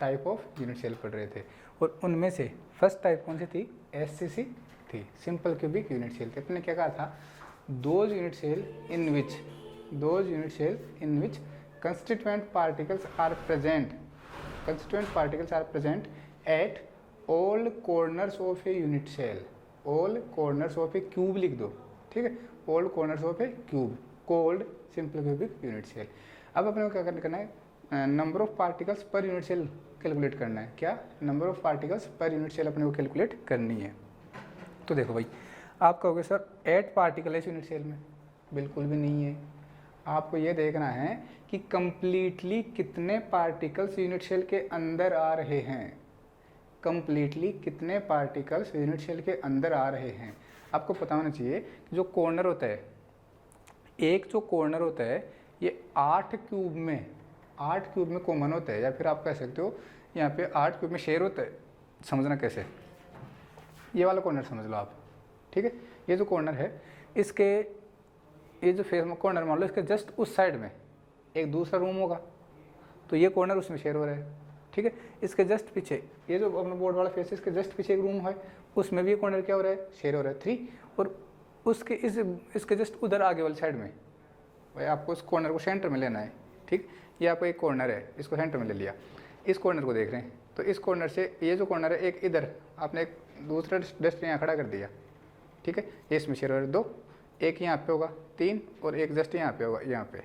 Type of unit cell पढ़ रहे थे, और उनमें से फर्स्ट टाइप कौन सी थी? SCC थी, सिंपल क्यूबिक यूनिट सेल थे। अपने क्या कहा था? Those unit cell in which constituent particles are present at all corners of a unit cell. All corners of a cube लिख दो, ठीक है, all corners of a cube called simple cubic unit cell. अब अपने को क्या करना है? Number of particles per unit cell calculate करना है। क्या? Number of particles per unit cell अपने को कैलकुलेट करनी है। तो देखो भाई, आप कहोगे सर 8 पार्टिकल है इस यूनिट सेल में, बिल्कुल भी नहीं है। आपको ये देखना है कि कंप्लीटली कितने पार्टिकल्स यूनिट सेल के अंदर आ रहे हैं, कंप्लीटली कितने पार्टिकल्स यूनिट सेल के अंदर आ रहे हैं। आपको पता होना चाहिए कि जो कॉर्नर होता है, एक जो कॉर्नर होता है ये 8 क्यूब में कॉमन होता है, या फिर आप कह सकते हो यहाँ पे 8 क्यूब में शेयर होता है। समझना कैसे? ये वाला कॉर्नर समझ लो आप, ठीक है। ये जो कॉर्नर है, इसके ये जो फेस कॉर्नर मान लो, इसके जस्ट उस साइड में एक दूसरा रूम होगा, तो ये कॉर्नर उसमें शेयर हो रहा है, ठीक है। इसके जस्ट पीछे ये जो अपना बोर्ड वाला फेस है, इसके जस्ट पीछे एक रूम है, उसमें भी ये कॉर्नर क्या हो रहा है? शेयर हो रहा है 3। और उसके इसके जस्ट उधर आगे वाली साइड में भाई आपको उस कॉर्नर को सेंटर में लेना है, ठीक। ये आपको एक कॉर्नर है, इसको सेंटर में ले लिया। इस कॉर्नर को देख रहे हैं, तो इस कॉर्नर से ये जो कॉर्नर है, एक इधर आपने एक दूसरा डस्ट यहाँ खड़ा कर दिया, ठीक है। ये इसमें शेयर हो रहा है 2, एक यहाँ पे होगा 3, और एक जस्ट यहाँ पे होगा, यहाँ पे।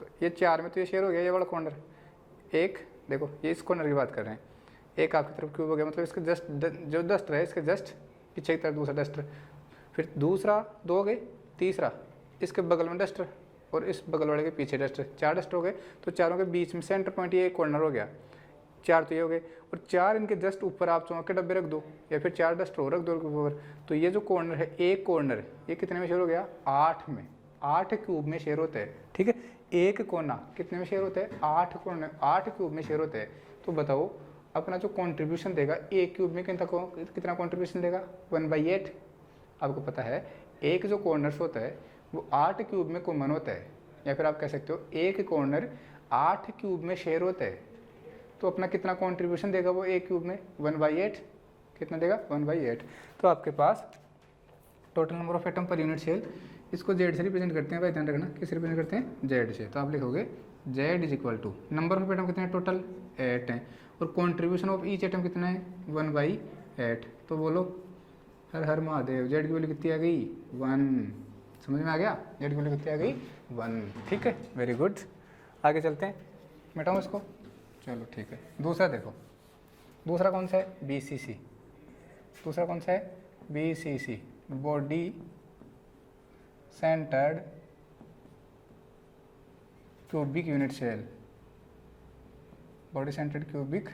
तो ये 4 में तो ये शेयर हो गया, ये वाला कॉर्नर। एक देखो, ये इस कॉर्नर की बात कर रहे हैं, एक आपकी तरफ क्यूब हो गया, मतलब इसके जस्ट जो डस्टर है, इसके जस्ट पीछे की तरफ दूसरा डस्टर, फिर दूसरा 2 हो गए, तीसरा इसके बगल में डस्टर, और इस बगल वाले के पीछे डस्टर। 4 डस्टर हो गए, तो चारों के बीच में सेंटर पॉइंट ये एक कॉर्नर हो गया। 4 तो ये हो गए, और 4 इनके जस्ट ऊपर आप चौक के डब्बे रख दो, या फिर 4 डस्टर और रख दो ऊपर। तो ये जो कॉर्नर है, एक कॉर्नर, ये कितने में शेयर हो गया? 8 में। 8 क्यूब में शेयर होता है, ठीक है। एक कोना कितने में शेयर होता है? 8 कोने 8 क्यूब में शेयर होता है। तो बताओ अपना जो कॉन्ट्रीब्यूशन देगा एक क्यूब में कितना कॉन्ट्रीब्यूशन देगा? 1/8। आपको पता है एक जो कॉर्नर्स होता है वो 8 क्यूब में कॉमन होता है, या फिर आप कह सकते हो एक कॉर्नर 8 क्यूब में शेयर होता है। तो अपना कितना कंट्रीब्यूशन देगा वो एक क्यूब में? 1/8। कितना देगा? 1/8। तो आपके पास total number of atom per unit cell, इसको जेड से रिप्रेजेंट करते हैं भाई, ध्यान रखना किससे रिप्रेजेंट करते हैं? जेड से। तो आप लिखोगे Z is equal to number of atom कितने हैं? टोटल 8 हैं, और कॉन्ट्रीब्यूशन ऑफ ईच एटम कितना है? 1/8। तो बोलो हर हर महादेव, जेड की वैल्यू कितनी आ गई? 1। समझ में आ गया? जेड की वैल्यू कितनी आ गई? 1। ठीक है, वेरी गुड। आगे चलते हैं, मिटाऊँ इसको? चलो ठीक है। दूसरा देखो, दूसरा कौन सा है? BCC। दूसरा कौन सा है? BCC, body centred cubic unit cell. Body centred cubic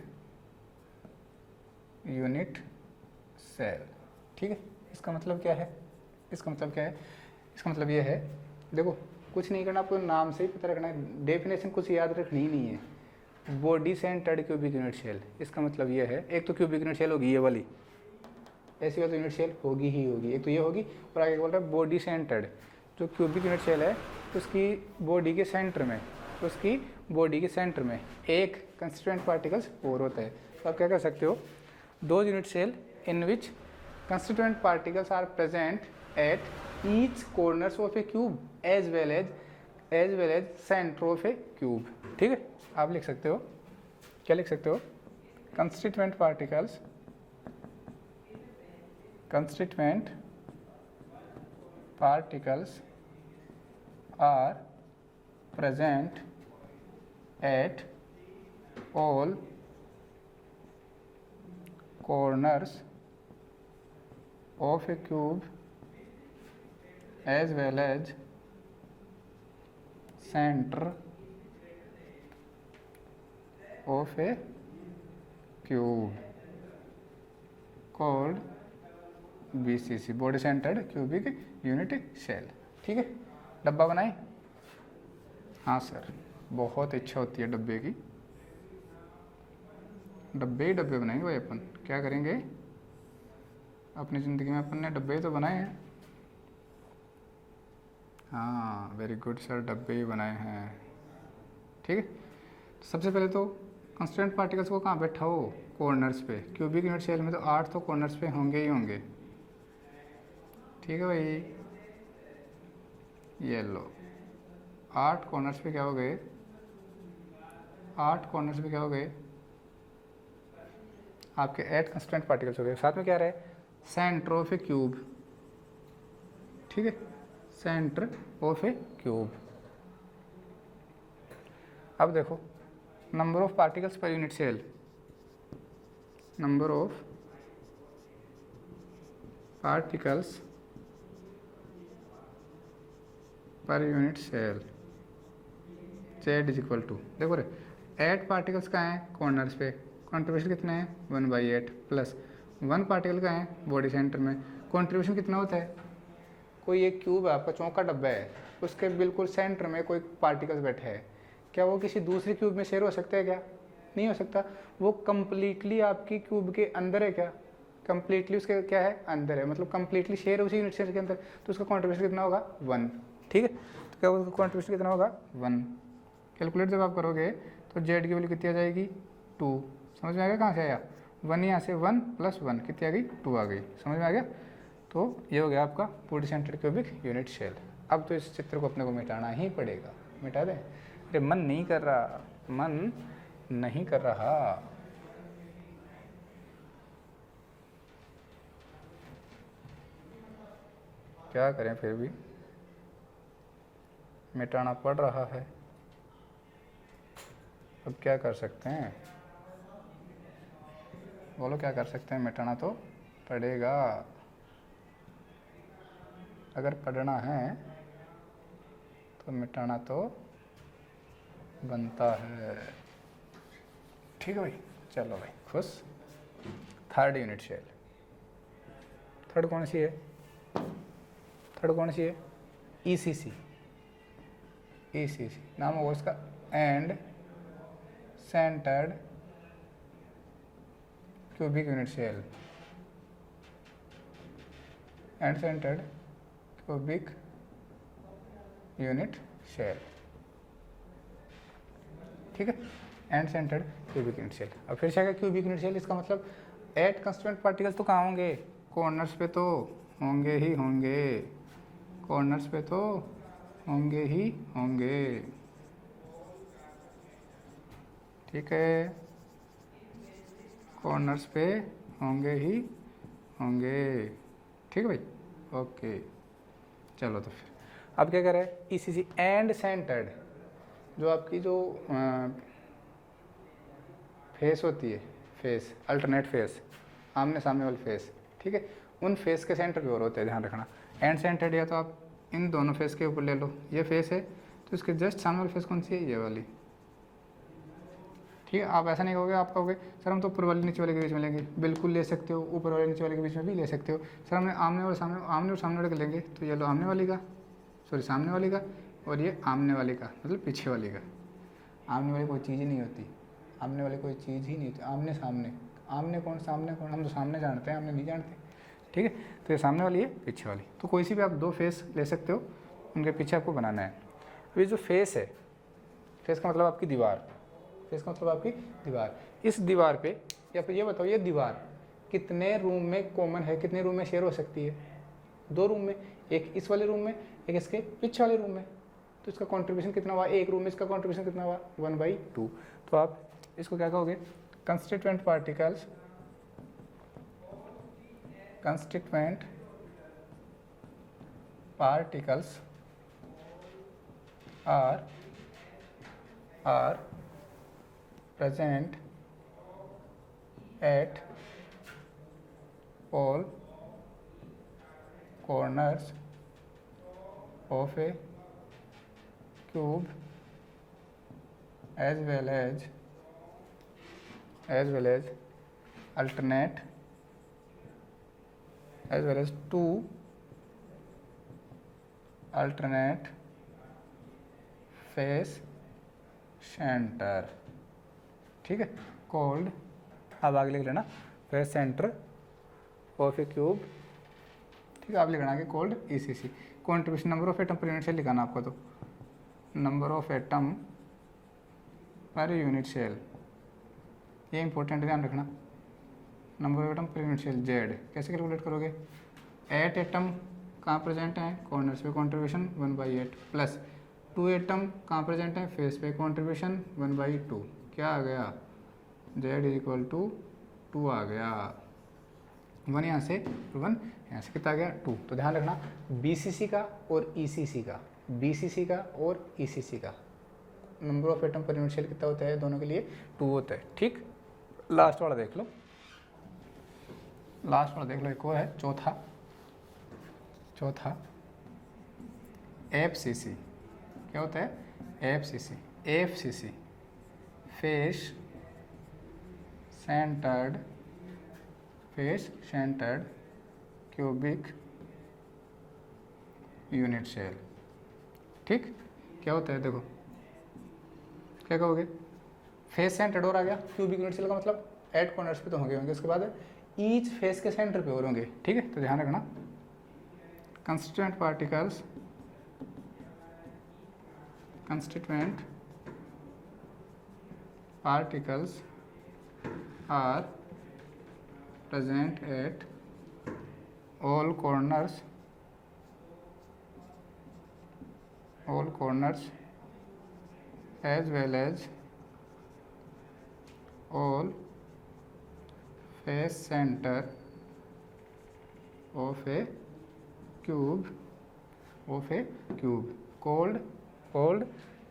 unit cell, ठीक है। इसका मतलब क्या है? इसका मतलब क्या है? इसका मतलब ये है, देखो कुछ नहीं करना, आपको नाम से ही पता रखना है, डेफिनेशन कुछ याद रखनी ही नहीं है। Body centred cubic unit cell, इसका मतलब ये है, एक तो क्यूबिक यूनिट सेल होगी ये वाली, ऐसी वाली यूनिट सेल होगी ही होगी, एक तो ये होगी, और आगे बोल रहा है बॉडी सेंटर्ड। जो क्यूबिक यूनिट सेल है उसकी बॉडी के सेंटर में एक कंस्टिट्यूएंट पार्टिकल्स और होता है। तो आप क्या कर सकते हो? दो unit cell in which constituent particles are present at each corners of a cube as well as centre of a cube, ठीक है। आप लिख सकते हो, क्या लिख सकते हो? Constituent particles are present at all corners of a cube as well as center of a cube called BCC, body centered cubic unit cell, ठीक है। डब्बा बनाए? हाँ सर, बहुत इच्छा होती है डब्बे की, डब्बे ही डब्बे बनाएंगे भाई अपन। क्या करेंगे अपनी ज़िंदगी में? अपन ने डब्बे ही तो बनाए हैं। हाँ वेरी गुड सर, डब्बे ही बनाए हैं, ठीक है। सबसे पहले तो कंस्टेंट पार्टिकल्स को कहाँ बैठाओ, कॉर्नर्स पे। क्यूबिक यूनिट सेल में तो 8 तो कॉर्नर्स पे होंगे ही होंगे, ठीक है भाई। ये लो 8 कॉर्नर्स पे क्या हो गए, 8 कॉर्नर्स पे क्या हो गए आपके 8 कंस्टेंट पार्टिकल्स हो गए। साथ में क्या रहे, सेंटर ऑफ ए क्यूब, ठीक है, सेंटर ऑफ ए क्यूब। अब देखो number of particles per unit cell, number of particles per unit cell Z is equal to, देखो रे 8 पार्टिकल्स का हैं कॉर्नर्स पे, कॉन्ट्रीब्यूशन कितने हैं 1/8 प्लस 1 पार्टिकल का है बॉडी सेंटर में, कॉन्ट्रीब्यूशन कितना होता है। कोई एक क्यूब है आपका, चौका डब्बा है, उसके बिल्कुल सेंटर में कोई पार्टिकल्स बैठे हैं, क्या वो किसी दूसरे क्यूब में शेयर हो सकता है, क्या नहीं हो सकता। वो कम्प्लीटली आपकी क्यूब के अंदर है, क्या कम्प्लीटली उसके क्या है अंदर है, मतलब कम्प्लीटली शेयर है उसी यूनिट सेल के अंदर, तो उसका कॉन्ट्रीब्यूशन कितना होगा 1, ठीक है। तो क्या उसका कॉन्ट्रीब्यूशन कितना होगा 1। कैलकुलेट जब आप करोगे तो जेड की वैल्यू कितनी आ जाएगी 2, समझ में आ गया कहाँ से आया 1, यहाँ से 1 + 1 कितनी आ गई 2 आ गई, समझ में आ गया। तो ये हो गया आपका body centre cubic unit cell. अब तो इस चित्र को अपने को मिटाना ही पड़ेगा, मिटा दें। अरे मन नहीं कर रहा, मन नहीं कर रहा। क्या करें, फिर भी मिटाना पड़ रहा है। अब क्या कर सकते हैं, बोलो क्या कर सकते हैं, मिटाना तो पड़ेगा। अगर पढ़ना है तो मिटाना तो बनता है, ठीक है भाई। चलो भाई खुश। थर्ड यूनिट सेल, थर्ड कौन सी है, थर्ड कौन सी है ECC, ECC नाम होगा उसका, end centred cubic unit cell, end centred cubic unit cell, ठीक है, end centred cubic unit cell. अब फिर से आएगा क्यूबिक यूनिट सेल, इसका मतलब 8 कंस्टेंट पार्टिकल्स तो कहाँ होंगे, कॉर्नर्स पे तो होंगे ही होंगे, कॉर्नर्स पे तो होंगे ही होंगे, ठीक है, कॉर्नर्स पे होंगे ही होंगे, ठीक है भाई, ओके। चलो तो फिर अब क्या करें, ECC एंड सेंटर्ड, जो आपकी जो फेस होती है, फेस अल्टरनेट फेस, आमने सामने वाली फेस, ठीक है, उन फेस के सेंटर पे और होते हैं, ध्यान रखना। एंड सेंटर्ड या तो आप इन दोनों फेस के ऊपर ले लो, ये फेस है तो इसके जस्ट सामने वाली फेस कौन सी है, ये वाली, ठीक है। आप ऐसा नहीं कहोगे, आप कहोगे सर हम तो ऊपर वाले नीचे वाले के बीच में लेंगे, बिल्कुल ले सकते हो, ऊपर वाले नीचे वाले के बीच में भी ले सकते हो। सर हमने आमने और सामने वाले का लेंगे, तो ये लो आमने वाली का, सॉरी सामने वाली का, और ये आमने वाले का मतलब पीछे वाली का। आमने वाली कोई चीज़ ही नहीं होती, आमने वाली कोई चीज़ ही नहीं होती, आमने सामने, आमने कौन सामने कौन, हम तो सामने जानते हैं, आमने नहीं जानते, ठीक है। तो ये सामने वाली है, पीछे वाली, तो कोई सी भी आप 2 फेस ले सकते हो, उनके पीछे आपको बनाना है। अभी जो फेस है, फेस का मतलब आपकी दीवार, फेस का मतलब आपकी दीवार, इस दीवार पे, या फिर ये बताओ ये दीवार कितने रूम में कॉमन है, कितने रूम में शेयर हो सकती है, 2 रूम में, एक इस वाले रूम में, एक इसके पीछे वाले रूम में, तो इसका कंट्रीब्यूशन कितना हुआ, एक रूम में इसका कंट्रीब्यूशन कितना हुआ 1/2। तो आप इसको क्या कहोगे, constituent particles, constituent particles are present at all corners of a cube as well as alternate as well as 2 alternate face center, ठीक है, कॉल्ड, अब आगे लिख लेना face centre of a cube, ठीक है, आप लिखना आगे called ECC। Contribution number of atom per unit cell लिखाना आपको, तो number of atom per unit cell, ये इंपॉर्टेंट ध्यान रखना। Number of atom per unit cell Z कैसे कैलकुलेट करोगे? 8 एटम कहाँ प्रेजेंट हैं? कॉर्नर्स पे कॉन्ट्रीब्यूशन 1/8 प्लस 2 एटम कहाँ प्रेजेंट हैं? फेस पे कॉन्ट्रीब्यूशन 1/2। क्या आ गया? जेड इज इक्वल टू 2 आ गया। 1 यहाँ से 1 यहाँ से कितना आ गया? 2। तो ध्यान रखना बीसीसी का और ईसीसी का, बीसीसी का और ईसीसी का number of atom per unit cell कितना होता है? दोनों के लिए 2 होता है। ठीक, लास्ट वाला देख लो, लास्ट वाला देख लो, एक और है चौथा एफसीसी। क्या होता है? FCC face centred cubic unit cell. ठीक, क्या होता है? देखो क्या कहोगे? फेस सेंटर्ड और आ गया, क्यूबिक यूनिट सेल का मतलब एट कॉर्नर्स पे तो होंगे, उसके बाद ईच फेस के सेंटर पे और होंगे। ठीक है, तो ध्यान रखना constituent particles are present at all corners as well as all face center of a cube called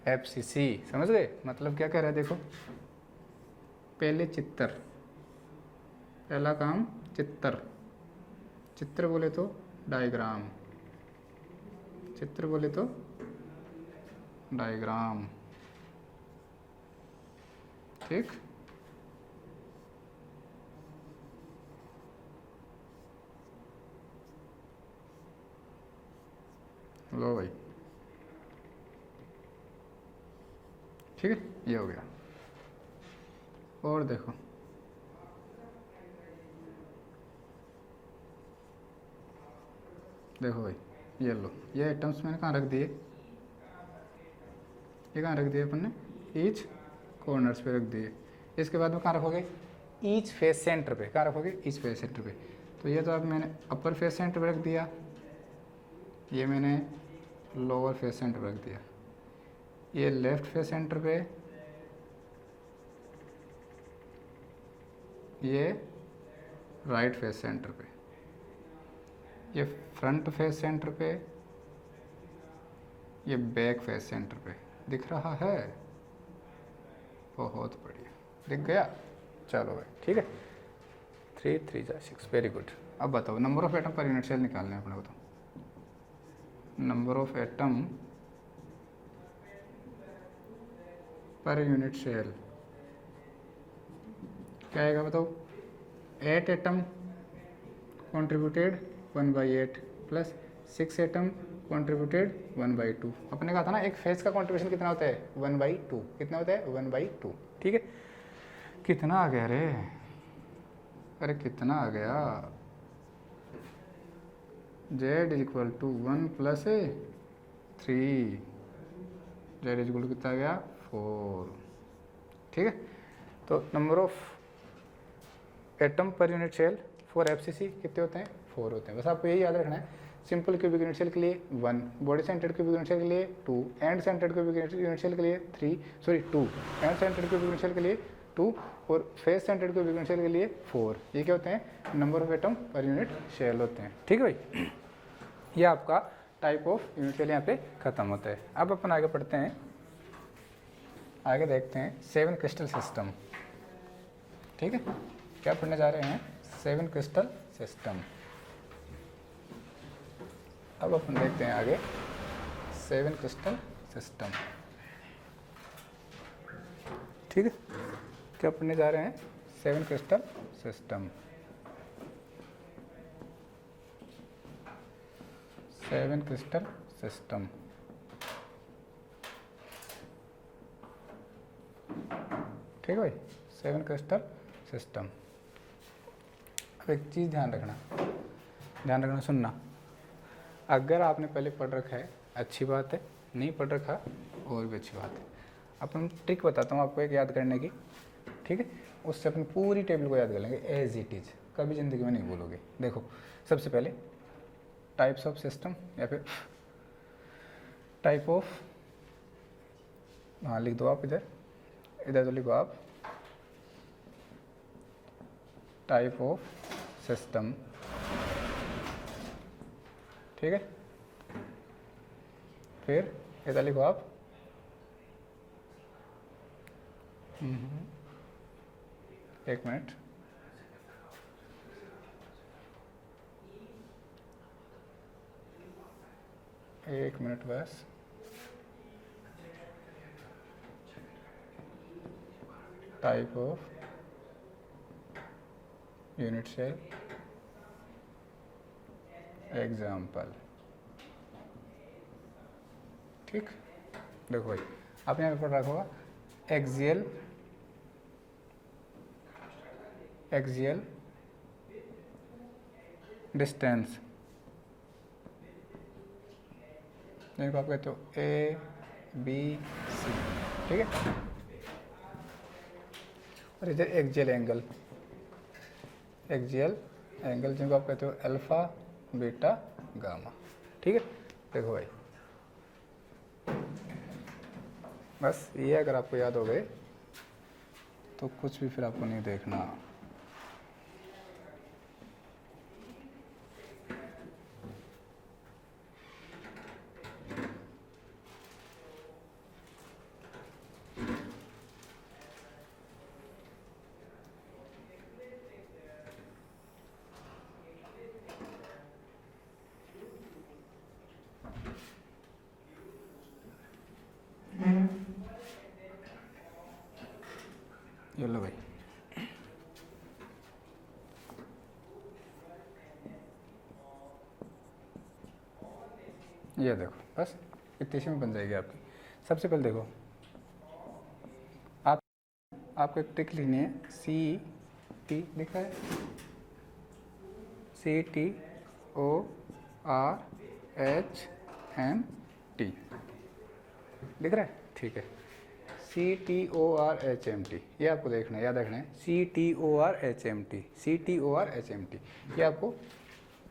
FCC। समझ गए? मतलब क्या कह रहा है? देखो पहले पहला काम चित्र बोले तो डायग्राम, ठीक। लो भाई, ठीक है, ये हो गया। और देखो भाई, ये लो, ये आइटम्स मैंने कहाँ रख दिए? ये कहाँ रख दिए अपन ने? ईच कॉर्नर्स पे रख दिए। इसके बाद में कहाँ रखोगे? ईच फेस सेंटर पे। कहाँ रखोगे? ईच फेस सेंटर पे। तो ये तो अब मैंने अपर फेस सेंटर पे रख दिया, ये मैंने लोअर फेस सेंटर पे रख दिया, ये लेफ्ट फेस सेंटर पे, ये राइट फेस सेंटर पे, ये फ्रंट फेस सेंटर पे, ये बैक फेस सेंटर पे। दिख रहा है? बहुत बढ़िया, दिख गया। चलो भाई, ठीक है, 3 3 जा 6, वेरी गुड। अब बताओ number of atom per unit cell निकालना है अपने को। तो number of atom per unit cell क्या आएगा बताओ? 8 atom contributed 1/8 plus 6 atom contributed 1/2। अपने कहा था ना एक फेस का कॉन्ट्रीब्यूशन कितना होता है? 1/2। कितना होता है? 1/2। ठीक है, कितना आ गया रे? अरे कितना आ गया? Z is equal to 1 + 3। Z is equal to कितना आ गया? 4। ठीक है, तो number of atom per unit cell for FCC कितने होते हैं? 4 होते हैं। बस आपको यही याद रखना है। सिंपल क्यूबिक यूनिट सेल के लिए 1, body centred cubic unit cell के लिए 2, end centred cubic unit cell के लिए 2, end centred cubic unit cell के लिए 2 और face centred cubic unit cell के लिए 4। ये क्या होते हैं? Number of atom per unit cell होते हैं। ठीक है भाई, ये आपका टाइप ऑफ यूनिट सेल यहाँ पे खत्म होता है। अब अपन आगे पढ़ते हैं, आगे देखते हैं 7 क्रिस्टल सिस्टम। ठीक है, क्या पढ़ने जा रहे हैं? 7 क्रिस्टल सिस्टम। अब अपन देखते हैं आगे 7 क्रिस्टल सिस्टम। ठीक है, क्या पढ़ने जा रहे हैं? 7 क्रिस्टल सिस्टम। 7 crystal system. ठीक है भाई, 7 क्रिस्टल सिस्टम। अब एक चीज़ ध्यान रखना, सुनना। अगर आपने पहले पढ़ रखा है अच्छी बात है, नहीं पढ़ रखा और भी अच्छी बात है। अपन ट्रिक बताता हूँ आपको एक याद करने की। ठीक है, उससे अपन पूरी टेबल को याद कर लेंगे एज इट इज़, कभी ज़िंदगी में नहीं भूलोगे। देखो सबसे पहले टाइप्स ऑफ सिस्टम या फिर टाइप ऑफ, हाँ लिख दो आप इधर, इधर तो लिखो आप टाइप ऑफ सिस्टम, ठीक है। फिर इधर लिखो आप एक मिनट, एक मिनट बस, type of unit cell example, ठीक। देखो भाई आपने यहाँ पे पढ़ रखा होगा एक्सियल, एक्सियल डिस्टेंस, जिनको आप कहते हो ए बी सी, ठीक है। और इधर एक्सियल एंगल, एक्सियल एंगल जिनको आप कहते हो अल्फा बीटा गामा, ठीक है। देखो भाई बस ये अगर आपको याद हो गए तो कुछ भी फिर आपको नहीं देखना। ये लो भाई, ये देखो बस इतनी सी में बन जाएगी आपकी। सबसे पहले देखो आपको एक ट्रिक लिखनी है, सी टी लिखा है, C T O R H M T लिख रहा है, ठीक है। C T O R H M T, ये आपको देखना है, याद रखना है, C T O R H M T, C T O R H M T, ये आपको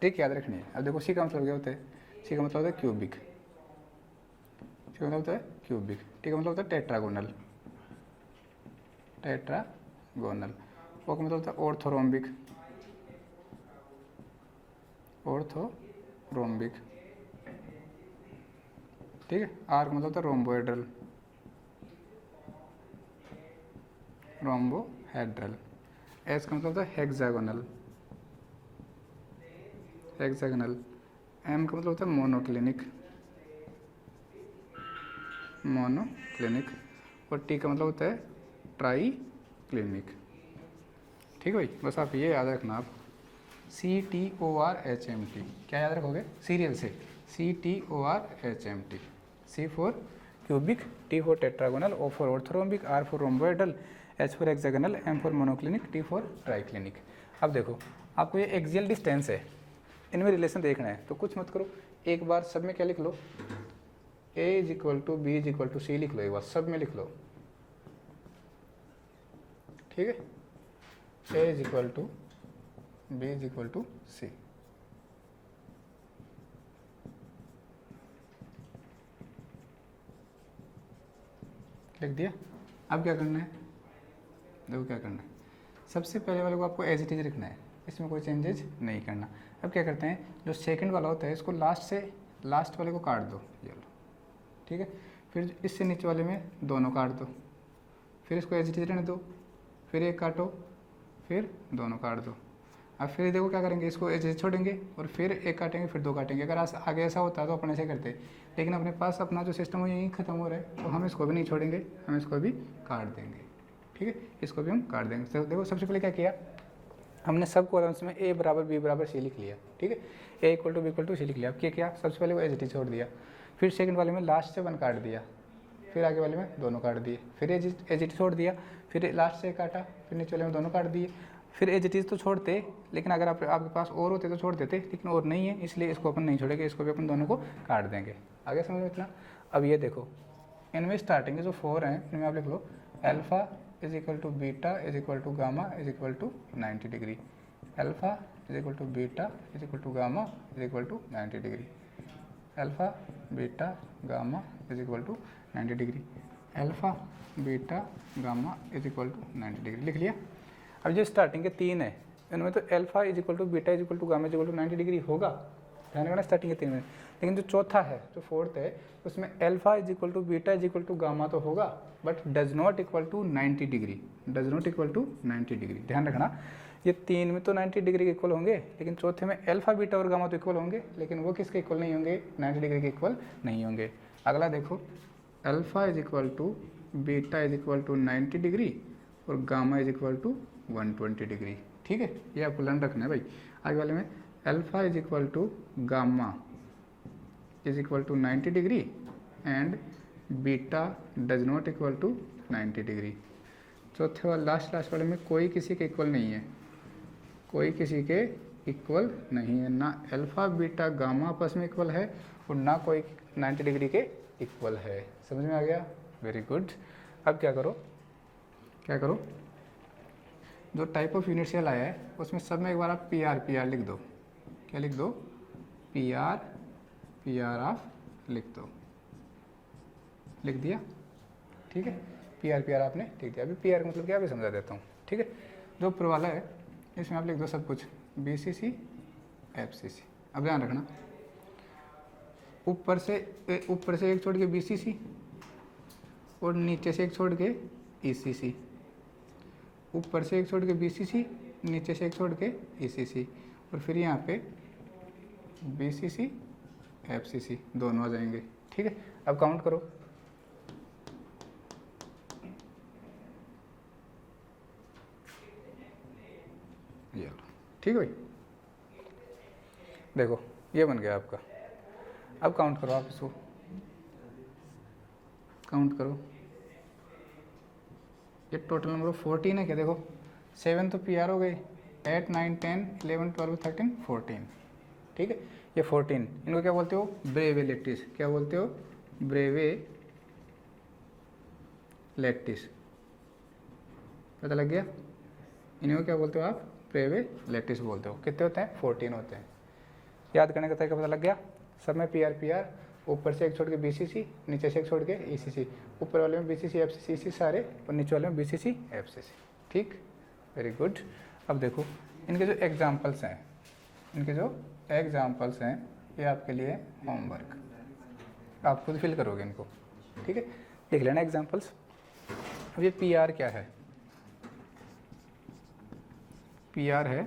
ट्रिक याद रखनी है। अब देखो सी का मतलब क्या होता है, सी का मतलब होता है क्यूबिक, सी का मतलब होता है क्यूबिक, टी का मतलब होता है टेट्रागोनल, टेट्रागोनल, ओ का मतलब होता है ऑर्थोरोम्बिक, ऑर्थोरोम्बिक, ठीक है। आर का मतलब होता है रोम्बोहेड्रल, रोम्बोहेड्रल, एस का मतलब होता है हेक्सागोनल, हेक्सागोनल, एम का मतलब होता है मोनोक्लिनिक, मोनोक्लिनिक, और टी का मतलब होता है ट्राई क्लिनिक, ठीक है भाई। बस आप ये याद रखना, आप C T O R H M T क्या याद रखोगे सीरियल से, C T O R H M T, C for cubic, T for tetragonal, O for orthorhombic, R for rhomboidal, H for hexagonal, M for monoclinic, T for triclinic. अब देखो आपको ये axial distance है, इनमें relation देखना है, तो कुछ मत करो, एक बार सब में क्या लिख लो, a is equal to b is equal to c लिख लो, एक बार सब में लिख लो, ठीक है। A is equal to b is equal to c, लिख दिया। अब क्या करना है, देखो क्या करना है, सबसे पहले वाले को आपको एज इट इज रखना है, इसमें कोई चेंजेज नहीं करना। अब क्या करते हैं, जो सेकंड वाला होता है इसको लास्ट से लास्ट वाले को काट दो, ये लो, ठीक है। फिर इससे नीचे वाले में दोनों काट दो, फिर इसको एज इट इज रहने दो, फिर एक काटो, फिर दोनों काट दो। अब फिर देखो क्या करेंगे, इसको एज इट छोड़ेंगे और फिर एक काटेंगे, फिर दो काटेंगे। अगर आगे ऐसा होता है तो अपन ऐसे करते, लेकिन अपने पास अपना जो सिस्टम है यहीं खत्म हो रहा है, तो हम इसको भी नहीं छोड़ेंगे, हम इसको भी काट देंगे, ठीक है। इसको भी हम काट देंगे। तो देखो सबसे पहले क्या किया हमने, सब कॉलम्स में ए बराबर बी बराबर सी लिख लिया, ठीक है, a equal to b equal to c लिख लिया। अब क्या किया, सबसे पहले वो एज इट इज छोड़ दिया, फिर सेकंड वाले में लास्ट से वन काट दिया, फिर आगे वाले में दोनों काट दिए, फिर एज इट छोड़ दिया, फिर लास्ट से काटा, फिर नीचे वाले में दोनों काट दिए, फिर एज इट इज तो छोड़ते, लेकिन अगर आपके पास और होते तो छोड़ देते, लेकिन और नहीं है इसलिए इसको अपन नहीं छोड़ेंगे, इसको भी अपन दोनों को काट देंगे। आगे समझ में इतना। अब ये देखो इनमें स्टार्टिंग के जो 4 हैं इनमें आप लिख लो alpha is equal to beta is equal to gamma is equal to 90 degree, alpha is equal to beta is equal to gamma is equal to 90 degree, alpha beta gamma is equal to 90 degree, alpha beta gamma is equal to 90 degree. लिख लिया। अब जो starting के 3 है इनमें तो alpha is equal to beta is equal to gamma is equal to 90 degree होगा, ध्यान रखना स्टार्टिंग के 3 में। लेकिन जो चौथा है जो फोर्थ है उसमें alpha is equal to beta is equal to gamma तो होगा but does not equal to 90 degree, does not equal to 90 degree. ध्यान रखना ये 3 में तो 90 डिग्री के इक्वल होंगे लेकिन चौथे में अल्फा बीटा और गामा तो इक्वल होंगे लेकिन वो किसके इक्वल नहीं होंगे, 90 डिग्री के इक्वल नहीं होंगे। अगला देखो alpha is equal to beta is equal to 90 degree और gamma is equal to 120 degree. ठीक है, ये आपको लर्न रखना है भाई। आगे वाले में alpha is equal to gamma is equal to 90 degree and beta does not equal to 90 degree. चौथे वाले लास्ट वाले में कोई किसी के इक्वल नहीं है, कोई किसी के इक्वल नहीं है, ना अल्फा बीटा गामा आपस में इक्वल है और ना कोई 90 डिग्री के इक्वल है। समझ में आ गया? Very good. अब क्या करो जो टाइप ऑफ यूनिट सेल आया है उसमें सब में एक बार आप पी आर लिख दो। क्या लिख दो? पी आर आप लिख दो। लिख दिया? ठीक है, पी आर आपने लिख दिया। अभी पी आर का मतलब क्या, अभी समझा देता हूँ। ठीक है, जो ऊपर वाला है इसमें आप लिख दो सब कुछ BCC FCC। अब ध्यान रखना ऊपर से एक छोड़ के BCC और नीचे से एक छोड़ के ECC, ऊपर से एक छोड़ के BCC नीचे से एक छोड़ के ECC और फिर यहाँ पे BCC FCC दोनों आ जाएंगे। ठीक है, अब काउंट करो। ये ठीक है भाई, देखो ये बन गया आपका। अब काउंट करो आप इसको, काउंट करो। ये टोटल नंबर 14 है क्या? देखो 7 तो PR हो गए, 8 9 10 11 12 13 14। ठीक है, ये 14 इनको क्या बोलते हो? ब्रेवे लेटिस। क्या बोलते हो? ब्रेवे लेटिस। पता लग गया? इनको क्या बोलते हो आप? ब्रेवे लेटिस बोलते हो। कितने होते हैं? 14 होते हैं। याद करने का तरीका पता लग गया? सब में PR ऊपर से एक छोड़ के BCC नीचे से एक छोड़ के ECC, ऊपर वाले में BCC FCC सारे और नीचे वाले में BCC FCC। ठीक, वेरी गुड। अब देखो इनके जो एग्जाम्पल्स हैं ये आपके लिए होमवर्क, आप खुद फिल करोगे इनको। ठीक है, लिख लेना एग्जाम्पल्स। अब ये PR क्या है? PR है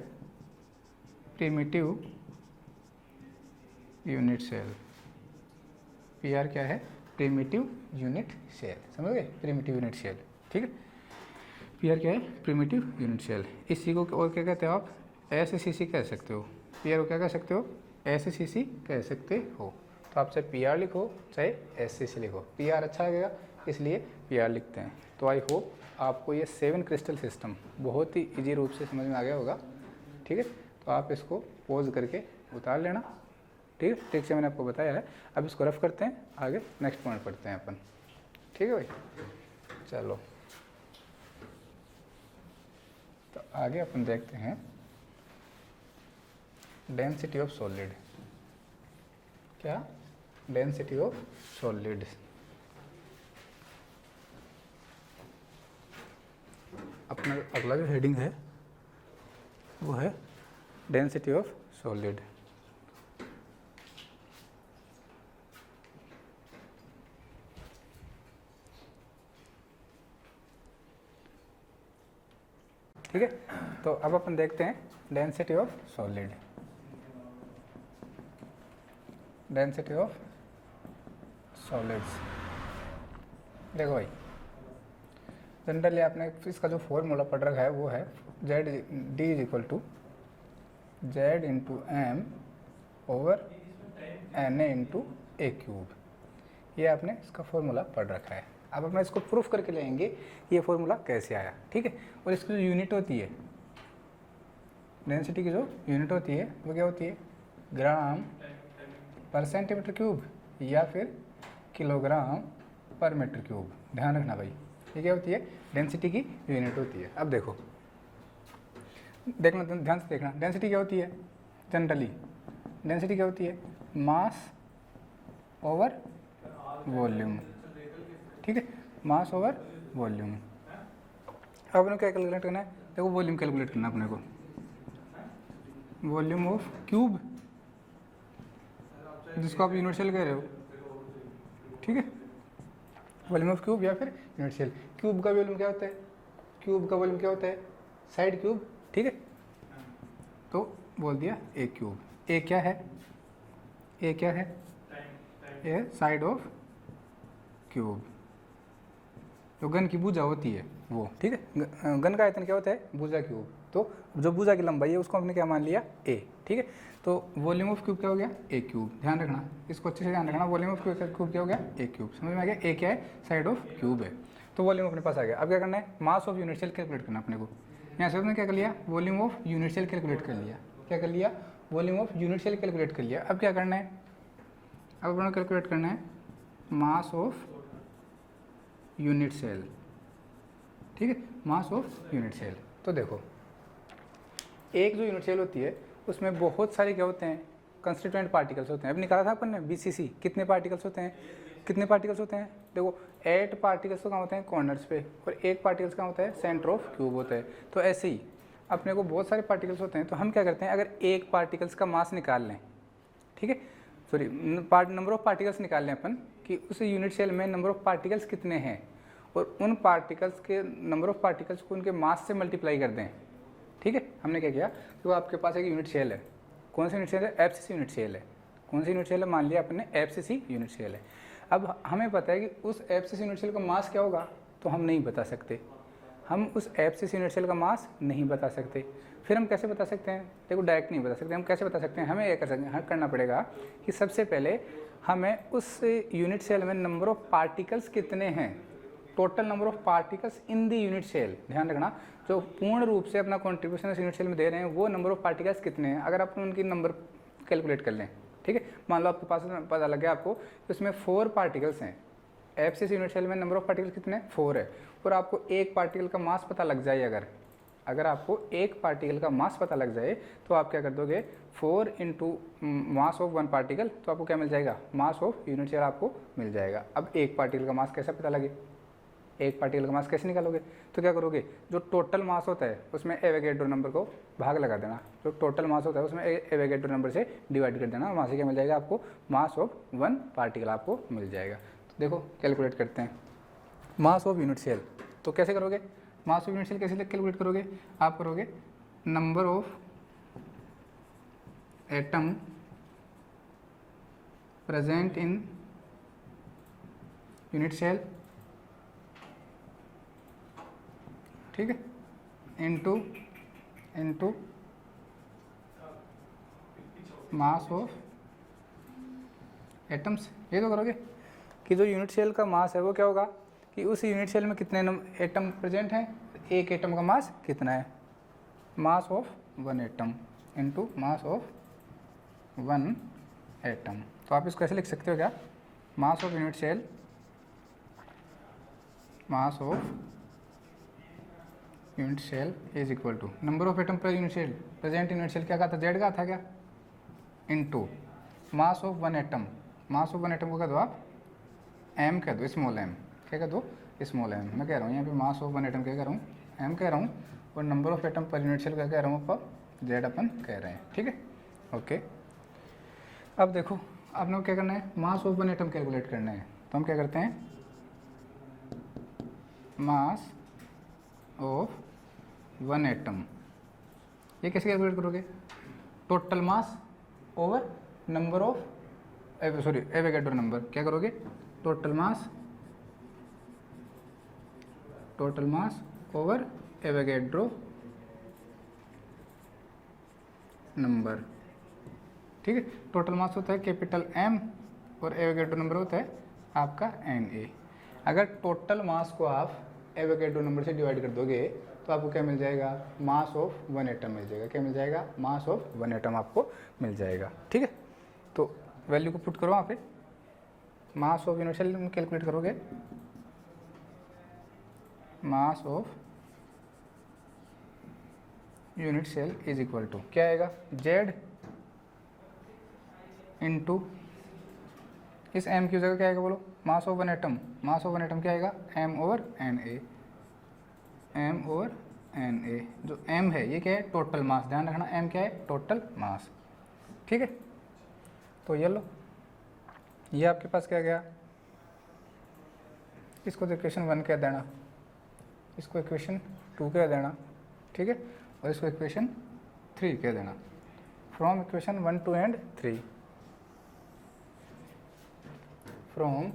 प्रिमिटिव यूनिट सेल। PR क्या है? Primitive unit cell. समझ गए? Primitive unit cell. ठीक है, PR क्या है? Primitive unit cell. इसी को और क्या कहते हो आप? SCC कह सकते हो। PR को क्या कह सकते हो? SCC कह सकते हो। तो आप चाहे PR लिखो चाहे SCC लिखो, PR अच्छा लगेगा इसलिए PR लिखते हैं। तो आई होप आपको ये 7 क्रिस्टल सिस्टम बहुत ही ईजी रूप से समझ में आ गया होगा। ठीक है, तो आप इसको पोज करके उतार लेना। ठीक है, ठीक से मैंने आपको बताया है। अब इसको रफ करते हैं, आगे नेक्स्ट पॉइंट पढ़ते हैं अपन। ठीक है भाई, चलो तो आगे अपन देखते हैं डेंसिटी ऑफ सॉलिड। क्या? Density of solid. अपना अगला जो हेडिंग है वो है डेंसिटी ऑफ सॉलिड। ठीक है, तो अब अपन देखते हैं density of solid. Density of solids. देखो भाई, जनरली आपने इसका जो फॉर्मूला पढ़ रखा है वो है D is equal to Z into M over NA into A cube. ये आपने इसका फॉर्मूला पढ़ रखा है। अब अपना इसको प्रूफ करके लेंगे ये फॉर्मूला कैसे आया। ठीक है, और इसकी जो यूनिट होती है डेंसिटी की, जो यूनिट होती है वो क्या होती है? ग्राम पर सेंटीमीटर क्यूब या फिर किलोग्राम पर मीटर क्यूब। ध्यान रखना भाई, ये क्या होती है, डेंसिटी की यूनिट होती है। अब देखो, देखना ध्यान से देखना, डेंसिटी क्या होती है जनरली, डेंसिटी क्या होती है, मास ओवर वॉल्यूम, ठीक है, मास ओवर वॉल्यूम। अब अपने क्या कैलकुलेट करना है, देखो वॉल्यूम कैलकुलेट करना है अपने को, वॉल्यूम ऑफ क्यूब, जिसको आप यूनिट सेल कह रहे हो, ठीक है, वॉल्यूम ऑफ क्यूब या फिर यूनिट सेल। क्यूब का वॉल्यूम क्या होता है, क्यूब का वॉल्यूम क्या होता है, साइड क्यूब, ठीक है, तो बोल दिया ए क्यूब। ए क्या है, ए क्या है, ए साइड ऑफ क्यूब, जो गन की भुजा होती है वो, ठीक है, गन का आयतन क्या होता है, भुजा क्यूब, तो जो भुजा की लंबाई है उसको हमने क्या मान लिया, ए, ठीक है। तो वॉल्यूम ऑफ क्यूब क्या हो गया, ए क्यूब, ध्यान रखना इसको अच्छे से ध्यान रखना, वॉल्यूम ऑफ क्यूब क्या हो गया, ए क्यूब, समझ में आ गया, ए क्या है, साइड ऑफ क्यूब है। तो वॉल्यूम अपने पास आ गया। अब क्या करना है, mass of unit cell calculate करना अपने को। यहाँ से हमने क्या कर लिया, volume of unit cell calculate कर लिया, क्या कर लिया, volume of unit cell calculate कर लिया। अब क्या करना है, अब अपने कैलकुलेट करना है मास ऑफ यूनिट सेल, ठीक है, मास ऑफ यूनिट सेल। तो देखो, एक जो यूनिट सेल होती है उसमें बहुत सारे क्या होते हैं, कंस्टिट्यूएंट पार्टिकल्स होते हैं। अब निकाला था अपन ने बीसीसी, कितने पार्टिकल्स होते हैं, कितने पार्टिकल्स होते हैं, देखो 8 पार्टिकल्स तो कहाँ होते हैं, कॉर्नर्स पे, और 1 पार्टिकल्स कहाँ होता है, सेंटर ऑफ क्यूब होता है। तो ऐसे ही अपने को बहुत सारे पार्टिकल्स होते हैं, तो हम क्या करते हैं, अगर एक पार्टिकल्स का मास निकाल लें, ठीक है, सॉरी नंबर ऑफ पार्टिकल्स निकाल लें अपन, कि उस यूनिट सेल में नंबर ऑफ पार्टिकल्स कितने हैं, और उन पार्टिकल्स के नंबर ऑफ पार्टिकल्स को उनके मास से मल्टीप्लाई कर दें, ठीक है। हमने क्या किया, तो आपके पास एक यूनिट सेल है, कौन सा यूनिट सेल है, एफसीसी यूनिट सेल है, कौन सी यूनिट सेल है, मान लिया अपन ने एफसीसी यूनिट सेल है। अब हमें पता है कि उस एफसीसी यूनिट सेल का मास क्या होगा, तो हम नहीं बता सकते, हम उस एफसीसी यूनिट सेल का मास नहीं बता सकते। फिर हम कैसे बता सकते हैं, देखो डायरेक्ट नहीं बता सकते, हम कैसे बता सकते हैं, हमें यह करना पड़ेगा कि सबसे पहले हमें उस यूनिट सेल में नंबर ऑफ पार्टिकल्स कितने हैं, total number of particles in the unit cell, ध्यान रखना, जो पूर्ण रूप से अपना कॉन्ट्रीब्यूशन इस यूनिट सेल में दे रहे हैं वो नंबर ऑफ पार्टिकल्स कितने हैं, अगर आप उनकी नंबर कैलकुलेट कर लें, ठीक है। मान लो आपके पास पता लग गया आपको कि उसमें 4 पार्टिकल्स हैं, एफसीसी यूनिट सेल में नंबर ऑफ पार्टिकल्स कितने हैं, 4 है, और आपको एक पार्टिकल का मास पता लग जाए, अगर आपको एक पार्टिकल का मास पता लग जाए तो आप क्या कर दोगे, 4 इंटू मास ऑफ 1 पार्टिकल, तो आपको क्या मिल जाएगा, मास ऑफ यूनिट सेल आपको मिल जाएगा। अब एक पार्टिकल का मास कैसे पता लगे, एक पार्टिकल का मास कैसे निकालोगे, तो क्या करोगे, जो टोटल मास होता है उसमें एवोगैड्रो नंबर को भाग लगा देना, जो टोटल मास होता है उसमें एवोगैड्रो नंबर से डिवाइड कर देना, वहाँ से क्या मिल जाएगा आपको, मास ऑफ 1 पार्टिकल आपको मिल जाएगा। तो देखो कैलकुलेट करते हैं मास ऑफ यूनिट सेल। तो कैसे करोगे, मास ऑफ यूनिट सेल कैसे कैलकुलेट करोगे, आप करोगे number of atom present in unit cell, ठीक है, इनटू मास ऑफ एटम्स। ये तो करोगे कि जो यूनिट सेल का मास है वो क्या होगा, कि उस यूनिट सेल में कितने एटम प्रेजेंट हैं, एक एटम का मास कितना है, mass of 1 atom into mass of 1 atom. तो आप इसको ऐसे लिख सकते हो क्या, mass of unit cell, mass of unit cell is equal to number of atom per unit cell, present unit cell क्या कहा था, जेड का था क्या, into mass of 1 atom, mass of 1 atom को कह दो आप एम कह दो, स्मॉल एम, क्या कह दो, स्मॉल एम। मैं कह रहा हूँ यहाँ पे मास ऑफ 1 एटम क्या कह रहा हूँ, एम कह रहा हूँ, और number of atom per unit cell क्या कह रहा हूँ, पर जेड अपन कह रहे हैं, ठीक है, ओके। अब देखो आपने क्या करना है, मास ऑफ 1 एटम कैलकुलेट करना है, तो हम क्या करते हैं, मास ऑफ 1 एटम, ये कैसे कैलकुलेट करोगे, total mass over number of Avogadro number, क्या करोगे, total mass over Avogadro number, ठीक है। टोटल मास होता है कैपिटल एम और एवोगैड्रो नंबर होता है आपका एन ए। अगर टोटल मास को आप एवोगैड्रो नंबर से डिवाइड कर दोगे तो आपको क्या मिल जाएगा, मास ऑफ 1 एटम मिल जाएगा, क्या मिल जाएगा, मास ऑफ 1 एटम आपको मिल जाएगा, ठीक है। तो वैल्यू को पुट करो वहाँ पे, mass of unit cell calculate करोगे, mass of unit cell is equal to क्या आएगा, जेड इंटू इस एम की जगह क्या आएगा बोलो, mass of one atom, mass of one atom क्या आएगा, M over N A, M over N A. जो एम है ये क्या है, टोटल मास, ध्यान रखना एम क्या है, टोटल मास। ठीक है, तो ये लो, ये आपके पास क्या गया, इसको तो इक्वेशन 1 कह देना, इसको इक्वेशन 2 कह देना, ठीक है, और इसको इक्वेशन 3 कह देना। From equation 1 2 and 3, from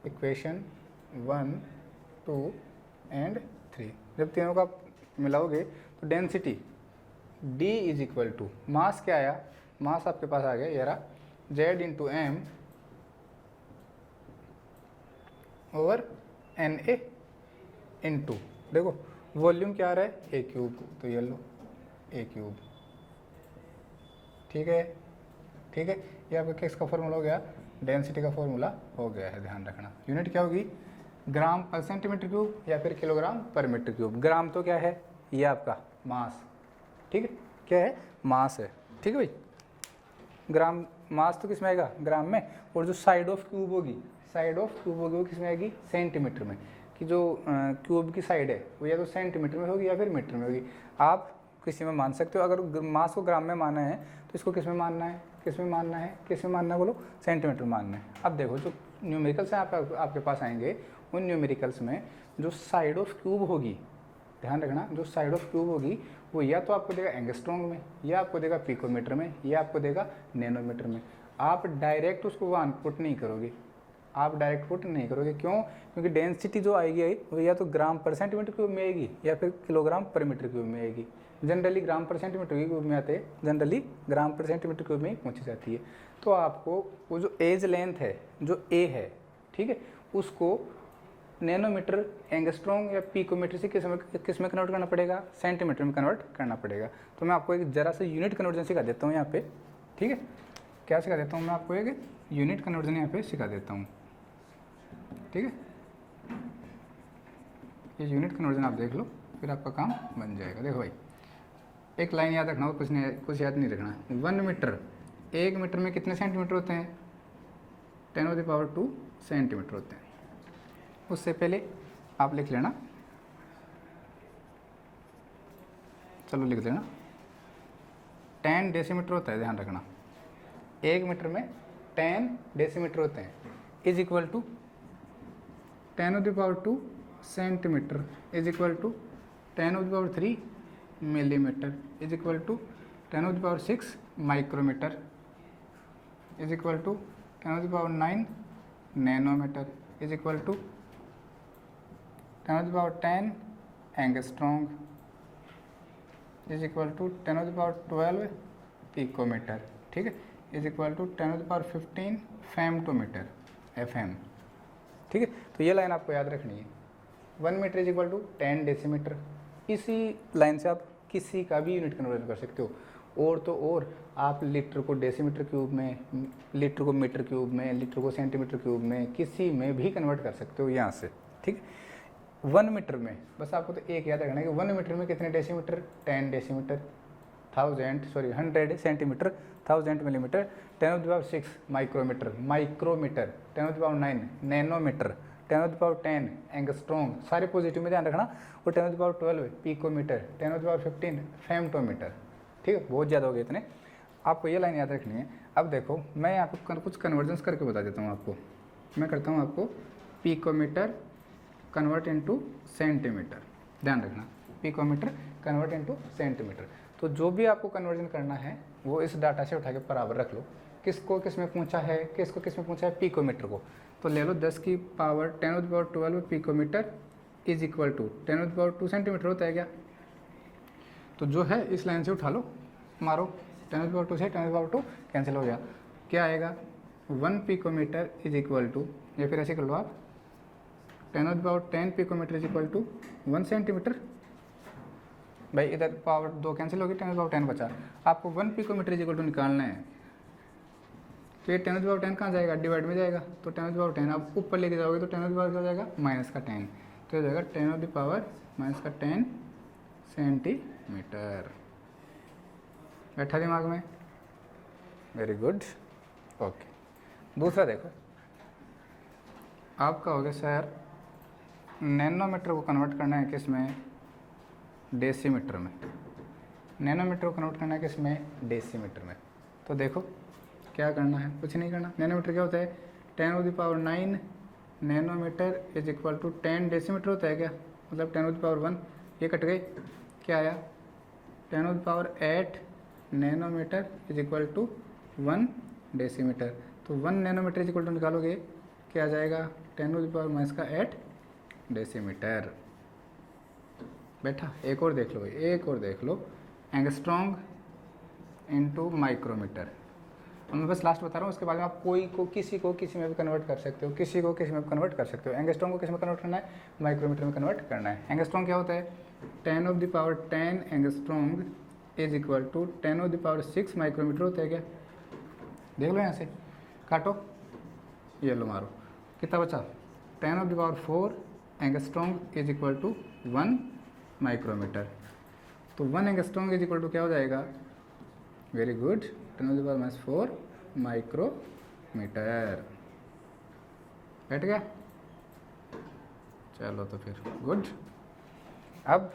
equation 1 2 and 3, जब तीनों का मिलाओगे तो density D is equal to, mass क्या आया, मास आपके पास आ गया ये रहा, Z into M over N A into, देखो वॉल्यूम क्या आ रहा है, ए क्यूब, तो ये लो ए क्यूब। ठीक है, ठीक है, ये आपका किसका फॉर्मूला हो गया, डेंसिटी का फॉर्मूला हो गया है। ध्यान रखना यूनिट क्या होगी, ग्राम पर सेंटीमीटर क्यूब या फिर किलोग्राम पर मीटर क्यूब। ग्राम तो क्या है, ये आपका मास, ठीक है, क्या है, मास है। ठीक है भाई, ग्राम मास तो किस में आएगा, ग्राम में, और जो साइड ऑफ क्यूब होगी, साइड ऑफ क्यूब होगी वो किस में आएगी, सेंटीमीटर में, कि जो क्यूब की साइड है वो या तो सेंटीमीटर में होगी या फिर मीटर में होगी। आप किसी में मान सकते हो, अगर मास को ग्राम में मानना है तो इसको किस में मानना है, किस में मानना है, किस में मानना है बोलो, सेंटीमीटर में मानना है। अब देखो जो न्यूमेरिकल्स हैं आपके पास आएंगे, उन न्यूमेरिकल्स में जो साइड ऑफ क्यूब होगी, ध्यान रखना, जो साइड ऑफ क्यूब होगी वो या तो आपको देगा एंगस्ट्रॉन्ग में, या आपको देगा पिकोमीटर में, या आपको देगा नैनोमीटर में। आप डायरेक्ट उसको वहाँ पुट नहीं करोगे, आप डायरेक्ट पुट नहीं करोगे, क्यों, क्योंकि डेंसिटी जो आएगी वो या तो ग्राम पर सेंटीमीटर क्यूब में आएगी या फिर किलोग्राम पर मीटर क्यूब में आएगी। जनरली ग्राम पर सेंटीमीटर क्यूब में आते हैं, जनरली ग्राम पर सेंटीमीटर क्यूब में ही पहुँची जाती है। तो आपको वो जो एज लेंथ है, जो ए है, ठीक है, उसको नैनोमीटर, एंगस्ट्रॉन्ग या पिकोमीटर से किस में कन्वर्ट करना पड़ेगा, सेंटीमीटर में कन्वर्ट करना पड़ेगा। तो मैं आपको एक जरा सा यूनिट कन्वर्जन सिखा देता हूँ यहाँ पे, ठीक है, क्या सिखा देता हूँ मैं आपको, एक यूनिट कन्वर्जन यहाँ पे सिखा देता हूँ, ठीक है। ये यूनिट कन्वर्जन आप देख लो, फिर आपका काम बन जाएगा। देखो भाई, एक लाइन याद रखना, और कुछ याद नहीं रखना। 1 मीटर, 1 मीटर में कितने सेंटीमीटर होते हैं, 10⁻² सेंटीमीटर होते हैं। उससे पहले आप लिख लेना, चलो लिख देना, 10 डेसीमीटर होता है, ध्यान रखना, 1 मीटर में 10 डेसीमीटर होते हैं, is equal to 10⁻² centimetre is equal to 10⁻³ millimetre is equal to 10⁻6 micrometre is equal to 10⁻9 nanometre is equal to 10⁻10 angstrom is equal to 10⁻12 picometre, ठीक है, is equal to 10⁻15 femtometre, FM, ठीक है। तो ये line आपको याद रखनी है। 1 metre is equal to 10 decimetre. इसी लाइन से आप किसी का भी यूनिट कन्वर्जन कर सकते हो, और तो और आप लीटर को डेसीमीटर क्यूब में, लीटर को मीटर क्यूब में, लीटर को सेंटीमीटर क्यूब में, किसी में भी कन्वर्ट कर सकते हो यहाँ से, ठीक है। 1 मीटर में बस आपको तो एक याद रखना है कि 1 मीटर में कितने decimetre, 10 decimetre, 100 centimetre, 1000 millimetre, 10⁻6 micrometre, micrometre, 10⁻9 nanometre, 10⁻10 angstrom, सारे पॉजिटिव में ध्यान रखना, और 10⁻12 पिकोमीटर, 10⁻15 फेमटोमीटर, ठीक है, बहुत ज़्यादा हो गए इतने, आपको ये लाइन याद रखनी है। अब देखो मैं यहाँ पे कुछ कन्वर्जन्स करके बता देता हूँ आपको। मैं करता हूँ आपको पिकोमीटर कन्वर्ट इनटू सेंटीमीटर, ध्यान रखना, पिकोमीटर कन्वर्ट इनटू सेंटीमीटर। तो जो भी आपको कन्वर्जन करना है वो इस डाटा से उठा के बराबर रख लो, किसको किस में पूछा है, किसको किस में पूछा है, पिकोमीटर को। तो ले लो 10 की power 10⁻12 picometre is equal to 10⁻2 centimetre होता है क्या, तो जो है इस लाइन से उठा लो, मारो, 10⁻2 से 10⁻2 कैंसिल हो गया, क्या आएगा, 1 पिकोमीटर इज इक्वल टू, या फिर ऐसे कर लो आप, 10⁻10 picometre is equal to 1 centimetre. भाई इधर पावर 2 कैंसिल होगी, 10⁻10 बचा, आपको 1 पिकोमीटर इज इक्वल टू निकालना है। तो ये 10⁻10 कहाँ जाएगा, डिवाइड में जाएगा, तो 10⁻10 आप ऊपर लेके जाओगे तो 10⁻10 हो जाएगा -10, तो हो जाएगा 10⁻⁻10 सेंटीमीटर। बैठा दिमाग में? Very good. ओके, दूसरा देखो, आप कहोगे सर नैनोमीटर को कन्वर्ट करना है किस में? डेसीमीटर में। नैनोमीटर को कन्वर्ट करना है किस में? डेसीमीटर में। तो देखो क्या करना है, कुछ नहीं करना। नैनोमीटर क्या होता है? 10⁹ nanometre is equal to 10 decimetre होता है क्या? मतलब 10⁻1, ये कट गई, क्या आया? 10⁸ nanometre is equal to 1 decimetre. तो 1 नैनोमीटर इज इक्वल टू निकालोगे, क्या आ जाएगा? 10⁻⁻8 डेसीमीटर। बैठा? एक और देख लो भाई, एक और देख लो, एंगस्ट्रॉन्ग इनटू माइक्रोमीटर। और मैं बस लास्ट बता रहा हूँ, उसके बाद में आप कोई को किसी को किसी में भी कन्वर्ट कर सकते हो, किसी को किसी में भी कन्वर्ट कर सकते हो। एंगस्ट्रॉन्ग को किस में कन्वर्ट करना है? माइक्रोमीटर में कन्वर्ट करना है। एंगस्ट्रॉन्ग क्या होता है? 10⁻10 angstrom is equal to 10⁻6 micrometre होता है क्या? देख लो यहाँ से, काटो, ये लो मारो, कितना बचा? 10⁻4 angstrom is equal to 1 micrometre. तो 1 एंगस्ट्रॉन्ग इज इक्वल टू क्या हो जाएगा? Very good, 10⁻4 micrometre. बैठ गया? चलो तो फिर गुड। अब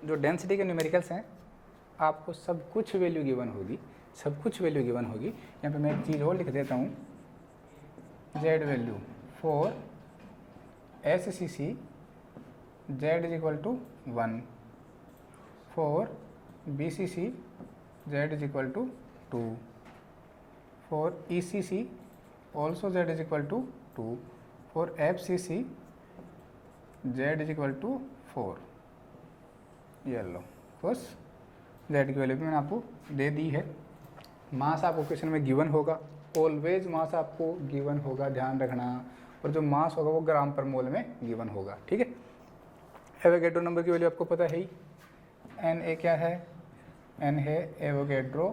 जो डेंसिटी के न्यूमेरिकल्स हैं, आपको सब कुछ वैल्यू गिवन होगी, सब कुछ वैल्यू गिवन होगी। यहाँ पे मैं एक चीज़ और लिख देता हूँ, Z value for SCC Z is equal to 1, for BCC Z is equal to 2, for ECC also Z is equal to 2, for FCC Z is equal to 4। ये लो, बस Z की वैल्यू भी मैंने आपको दे दी है। मास आपको क्वेश्चन में गिवन होगा, ऑलवेज मास आपको गिवन होगा, ध्यान रखना। और जो मास होगा वो ग्राम पर मोल में गिवन होगा, ठीक है। एवोगैड्रो नंबर की वैल्यू आपको पता है ही, Na क्या है? N है एवोगैड्रो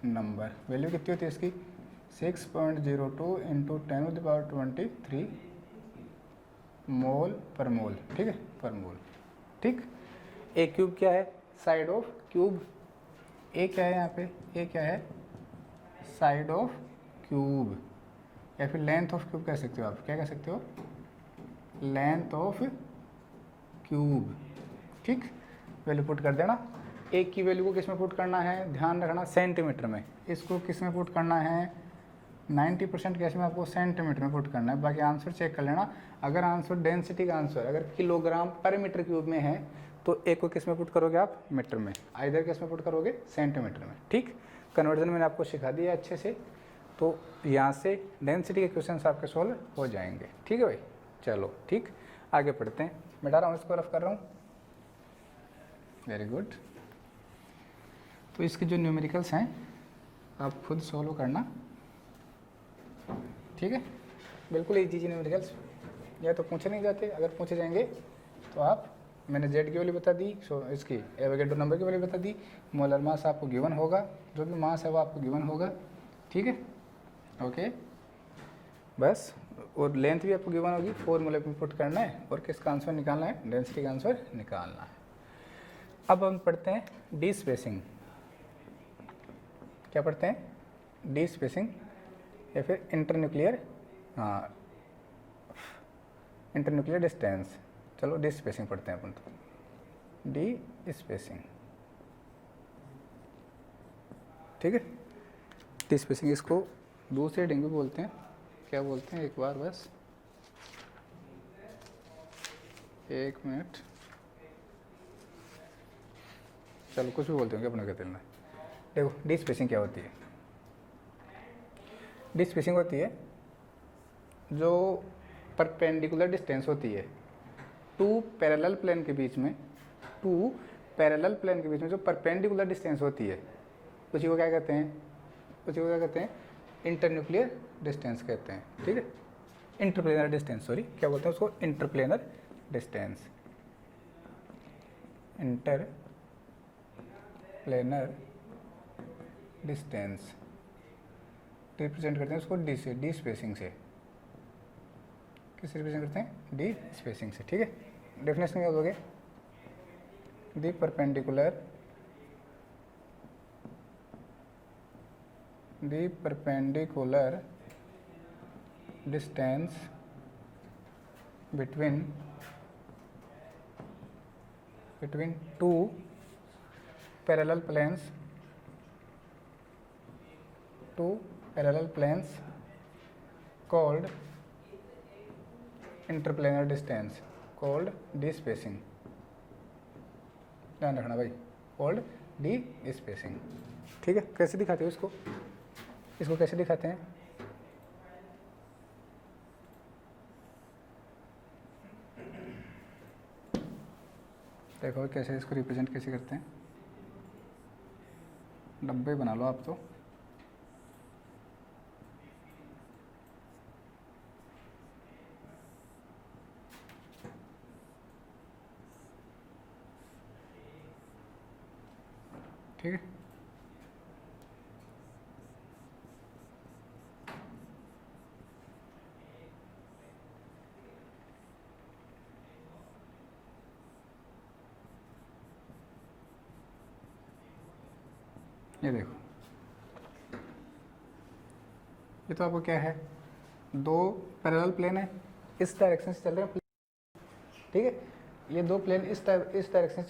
नंबर। वैल्यू कितनी होती है इसकी? 6.02 इंटू 10⁻23 मोल पर मोल, ठीक है, पर मोल, ठीक। ए क्यूब क्या है? Side of cube. ए क्या है यहाँ पे? ए क्या है? साइड ऑफ क्यूब, या फिर लेंथ ऑफ क्यूब कह सकते हो आप। क्या कह सकते हो? लेंथ ऑफ क्यूब, ठीक। वैल्यू पुट कर देना। एक की वैल्यू को किस में पुट करना है? ध्यान रखना, सेंटीमीटर में। इसको किस में पुट करना है? 90% केस में आपको सेंटीमीटर में पुट करना है। बाकी आंसर चेक कर लेना। अगर आंसर डेंसिटी का आंसर अगर किलोग्राम पर मीटर क्यूब में है, तो एक को किस में पुट करोगे आप? मीटर में। आइदर किस में पुट करोगे? सेंटीमीटर में, ठीक। कन्वर्जन मैंने आपको सिखा दिया अच्छे से, तो यहाँ से डेंसिटी के क्वेश्चन आपके सोल्व हो जाएंगे, ठीक है भाई। चलो ठीक, आगे पढ़ते हैं। मिटा रहा हूँ, इसको रफ कर रहा हूँ। Very good. तो इसके जो न्यूमेरिकल्स हैं आप खुद सॉल्व करना, ठीक है। बिल्कुल इजी न्यूमेरिकल्स, या तो पूछे नहीं जाते, अगर पूछे जाएंगे तो आप, मैंने जेड की वैल्यू बता दी, सो इसकी एवोगैड्रो नंबर की वैल्यू बता दी, मोलर मास आपको गिवन होगा, जो भी मास है वो आपको गिवन होगा, ठीक है। ओके, बस। और लेंथ भी आपको गिवन होगी, फॉर्मूले पे पुट करना है और किसका आंसर निकालना है? डेंसिटी का आंसर निकालना है। अब हम पढ़ते हैं डी स्पेसिंग। क्या पढ़ते हैं? डी स्पेसिंग या फिर इंटरन्यूक्लियर, हाँ, इंटरन्यूक्लियर डिस्टेंस। चलो डी स्पेसिंग पढ़ते हैं अपन तो। डी स्पेसिंग, ठीक है। डी स्पेसिंग, इसको दूसरे हेडिंग भी बोलते हैं। क्या बोलते हैं? एक बार बस, एक मिनट, चलो कुछ भी बोलते हैं, अपने क्या चलना। देखो डी स्पेसिंग क्या होती है? डी स्पेसिंग होती है जो परपेंडिकुलर डिस्टेंस होती है टू पैरेलल प्लेन के बीच में, टू पैरेलल प्लेन के बीच में जो परपेंडिकुलर डिस्टेंस होती है, उसी को क्या कहते हैं? उसी को क्या कहते हैं? इंटरन्यूक्लियर डिस्टेंस कहते हैं, ठीक है। इंटरप्लेनर डिस्टेंस, सॉरी, क्या बोलते हैं उसको? Interplanar distance. Interplanar distance represent करते हैं उसको डी से, डी स्पेसिंग से, किससे रिप्रेजेंट करते हैं, डी स्पेसिंग से, ठीक है। डेफिनेशन क्या दोगे, the perpendicular distance between two parallel planes called interplanar distance, called d spacing। ध्यान रखना भाई, called d spacing, ठीक है। कैसे दिखाते हो इसको, इसको कैसे दिखाते हैं, देखो कैसे इसको रिप्रेजेंट कैसे करते हैं, डब्बे बना लो आप तो। ठीक है, ये देखो, ये तो आपको क्या है, दो पैरेलल प्लेन है, इस डायरेक्शन से चल रहे हैं, ठीक है। ये दो प्लेन इस डायरेक्शन से